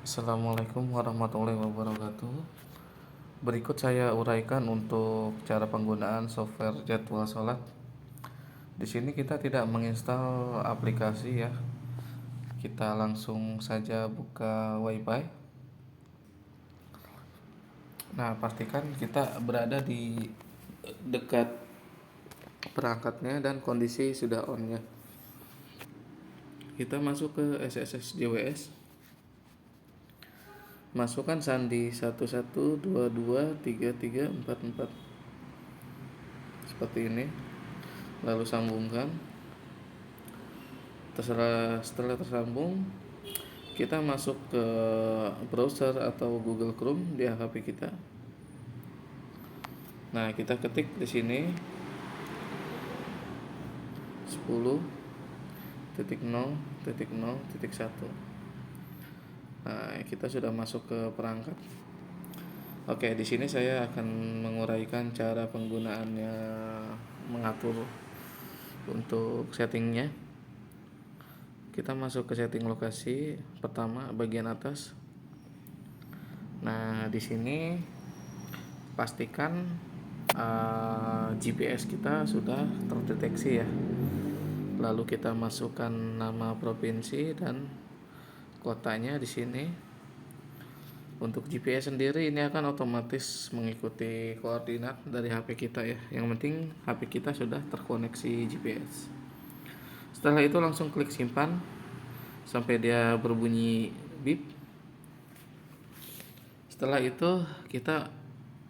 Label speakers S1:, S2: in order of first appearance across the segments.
S1: Assalamualaikum warahmatullahi wabarakatuh. Berikut saya uraikan untuk cara penggunaan software jadwal sholat. Di sini kita tidak menginstal aplikasi ya. Kita langsung saja buka WiFi. Nah, pastikan kita berada di dekat perangkatnya dan kondisi sudah on ya. Kita masuk ke SSS JWS. Masukkan sandi 11223344 seperti ini, lalu sambungkan. Setelah tersambung, kita masuk ke browser atau Google Chrome di HP kita. Nah, kita ketik di sini 10.0.0.1. Nah, kita sudah masuk ke perangkat. Oke, di sini saya akan menguraikan cara penggunaannya, mengatur untuk settingnya. Kita masuk ke setting lokasi, pertama bagian atas. Nah, di sini pastikan GPS kita sudah terdeteksi ya. Lalu kita masukkan nama provinsi dan kotanya di sini. Untuk GPS sendiri ini akan otomatis mengikuti koordinat dari HP kita ya. Yang penting HP kita sudah terkoneksi GPS. Setelah itu langsung klik simpan sampai dia berbunyi beep. Setelah itu kita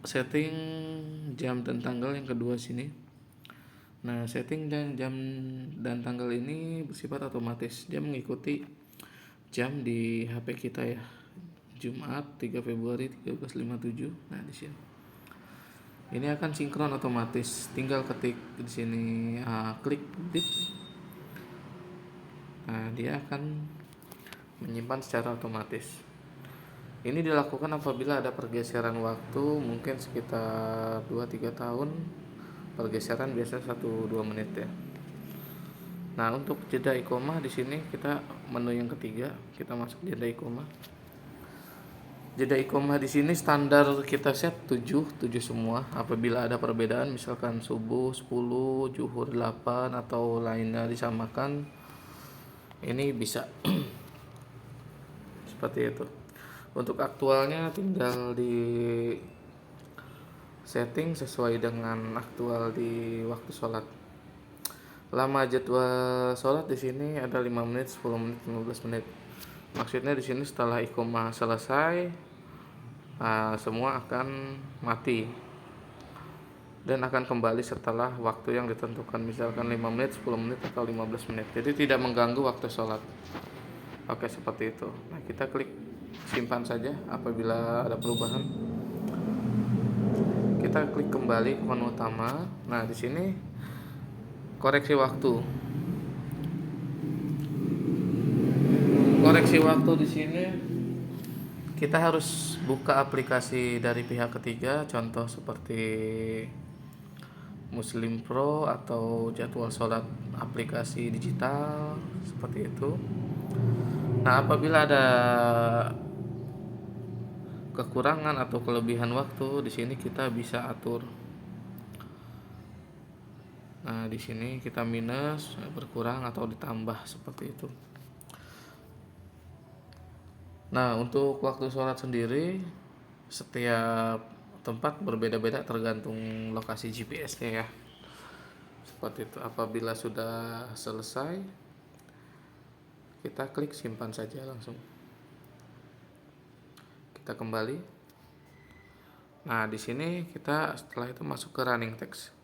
S1: setting jam dan tanggal yang kedua sini. Nah, setting dan jam dan tanggal ini bersifat otomatis. Dia mengikuti jam di HP kita ya. Jumat 3 Februari 13.57. Nah, di sini. Ini akan sinkron otomatis. Tinggal ketik di sini klik edit. Nah, dia akan menyimpan secara otomatis. Ini dilakukan apabila ada pergeseran waktu mungkin sekitar 2-3 tahun. Pergeseran biasa 1-2 menit ya. Nah, untuk jeda iqomah di sini kita menu yang ketiga, kita masuk jeda iqomah. Jeda iqomah di sini standar kita set 7 semua. Apabila ada perbedaan misalkan subuh 10, zuhur 8 atau lainnya disamakan, ini bisa seperti itu. Untuk aktualnya tinggal di setting sesuai dengan aktual di waktu sholat. Lama jadwal sholat di sini ada 5 menit, 10 menit, 15 menit. Maksudnya di sini setelah iqomah selesai, semua akan mati dan akan kembali setelah waktu yang ditentukan, misalkan 5 menit, 10 menit atau 15 menit. Jadi tidak mengganggu waktu sholat. Oke, seperti itu. Nah, kita klik simpan saja. Apabila ada perubahan, kita klik kembali ke menu utama. Nah, di sini koreksi waktu. Koreksi waktu di sini kita harus buka aplikasi dari pihak ketiga, contoh seperti Muslim Pro atau jadwal sholat aplikasi digital seperti itu. Nah, apabila ada kekurangan atau kelebihan waktu di sini kita bisa atur. Nah, di sini kita minus, berkurang atau ditambah seperti itu. Nah, untuk waktu sholat sendiri setiap tempat berbeda-beda tergantung lokasi GPS-nya ya. Seperti itu. Apabila sudah selesai, kita klik simpan saja langsung. Kita kembali. Nah, di sini kita setelah itu masuk ke running text.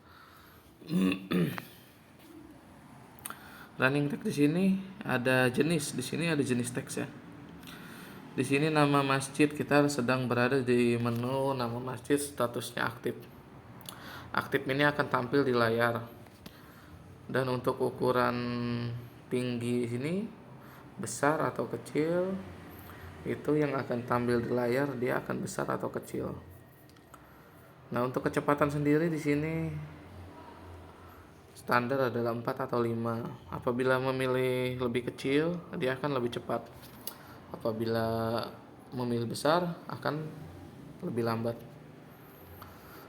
S1: Running text di sini ada jenis, di sini ada jenis teks ya. Di sini nama masjid, kita sedang berada di menu nama masjid, statusnya aktif. Aktif ini akan tampil di layar. Dan untuk ukuran tinggi sini besar atau kecil, itu yang akan tampil di layar, dia akan besar atau kecil. Nah, untuk kecepatan sendiri di sini standar adalah 4 atau 5. Apabila memilih lebih kecil, dia akan lebih cepat. Apabila memilih besar akan lebih lambat.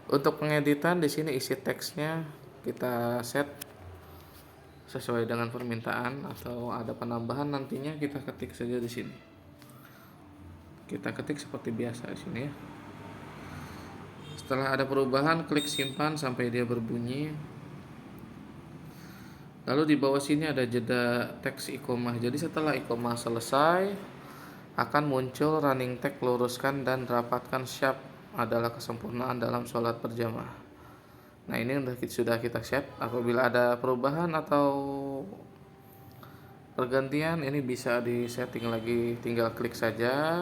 S1: Untuk pengeditan di sini isi teksnya kita set sesuai dengan permintaan, atau ada penambahan nantinya kita ketik saja di sini. Kita ketik seperti biasa di sini ya. Setelah ada perubahan, klik simpan sampai dia berbunyi. Lalu di bawah sini ada jeda teks iqomah. Jadi setelah iqomah selesai, akan muncul running tag luruskan dan rapatkan syab adalah kesempurnaan dalam sholat berjamaah. Nah, ini sudah kita set. Apabila ada perubahan atau pergantian, ini bisa di setting lagi, tinggal klik saja,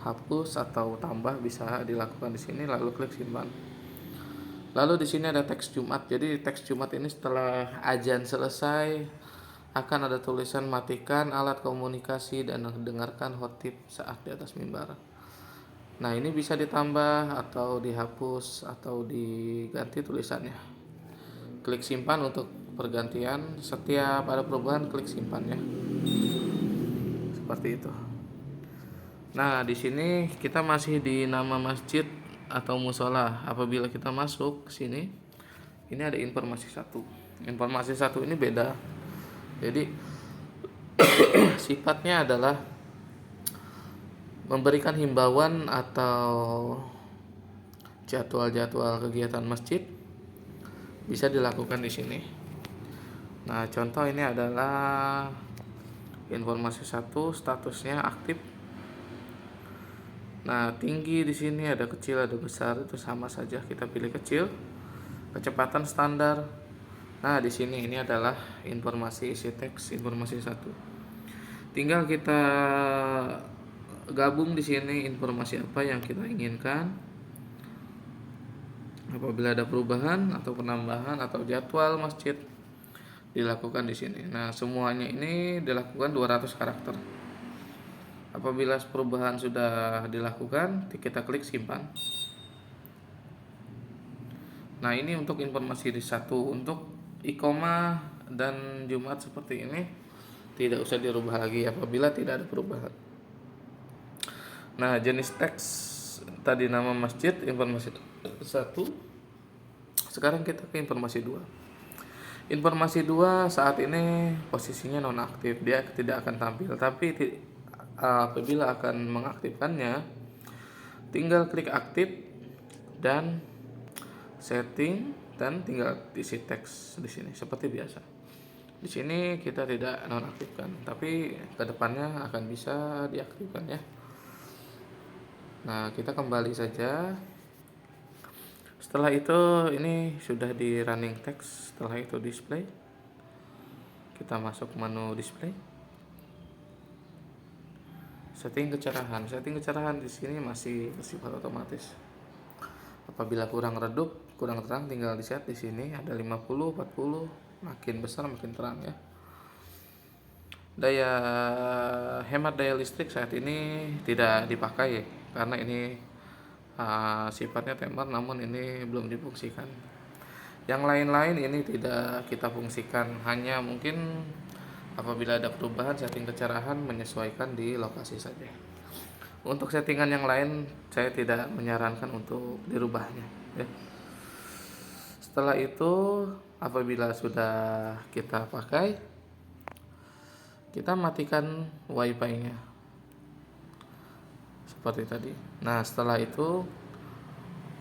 S1: hapus atau tambah bisa dilakukan di sini, lalu klik simpan. Lalu di sini ada teks Jumat. Jadi teks Jumat ini setelah azan selesai akan ada tulisan matikan alat komunikasi dan dengarkan khotib saat di atas mimbar. Nah, ini bisa ditambah atau dihapus atau diganti tulisannya. Klik simpan untuk pergantian. Setiap ada perubahan klik simpan ya. Seperti itu. Nah, di sini kita masih di nama masjid atau musola. Apabila kita masuk ke sini, ini ada informasi satu. Informasi satu ini beda. Jadi sifatnya adalah memberikan himbauan atau jadwal-jadwal kegiatan masjid bisa dilakukan di sini. Nah, contoh ini adalah informasi satu, statusnya aktif. Nah, tinggi di sini ada kecil, ada besar, itu sama saja, kita pilih kecil. Kecepatan standar. Nah, di sini ini adalah informasi isi teks informasi 1. Tinggal kita gabung di sini informasi apa yang kita inginkan. Apabila ada perubahan atau penambahan atau jadwal masjid dilakukan di sini. Nah, semuanya ini dilakukan 200 karakter. Apabila perubahan sudah dilakukan, kita klik simpan. Nah, ini untuk informasi di 1. Untuk iqomah dan Jumat seperti ini tidak usah dirubah lagi apabila tidak ada perubahan. Nah, jenis teks tadi nama masjid informasi 1. Sekarang kita ke informasi 2. Informasi 2 saat ini posisinya nonaktif, dia tidak akan tampil, tapi apabila akan mengaktifkannya, tinggal klik aktif dan setting dan tinggal isi teks di sini seperti biasa. Di sini kita tidak nonaktifkan, tapi kedepannya akan bisa diaktifkan ya. Nah, kita kembali saja. Setelah itu ini sudah di running text. Setelah itu display. Kita masuk menu display. Setting kecerahan. Setting kecerahan di sini masih bersifat otomatis. Apabila kurang redup, kurang terang, tinggal di set di sini ada 50, 40, makin besar makin terang ya. Hemat daya listrik saat ini tidak dipakai karena ini sifatnya timer, namun ini belum difungsikan. Yang lain-lain ini tidak kita fungsikan, hanya mungkin apabila ada perubahan setting kecerahan menyesuaikan di lokasi saja. Untuk settingan yang lain saya tidak menyarankan untuk dirubahnya ya. Setelah itu apabila sudah kita pakai, kita matikan wifi-nya seperti tadi. Nah, setelah itu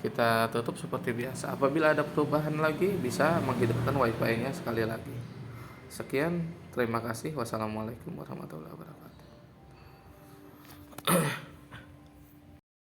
S1: kita tutup seperti biasa. Apabila ada perubahan lagi bisa menghidupkan wifi-nya sekali lagi. Sekian, terima kasih. Wassalamualaikum warahmatullahi wabarakatuh.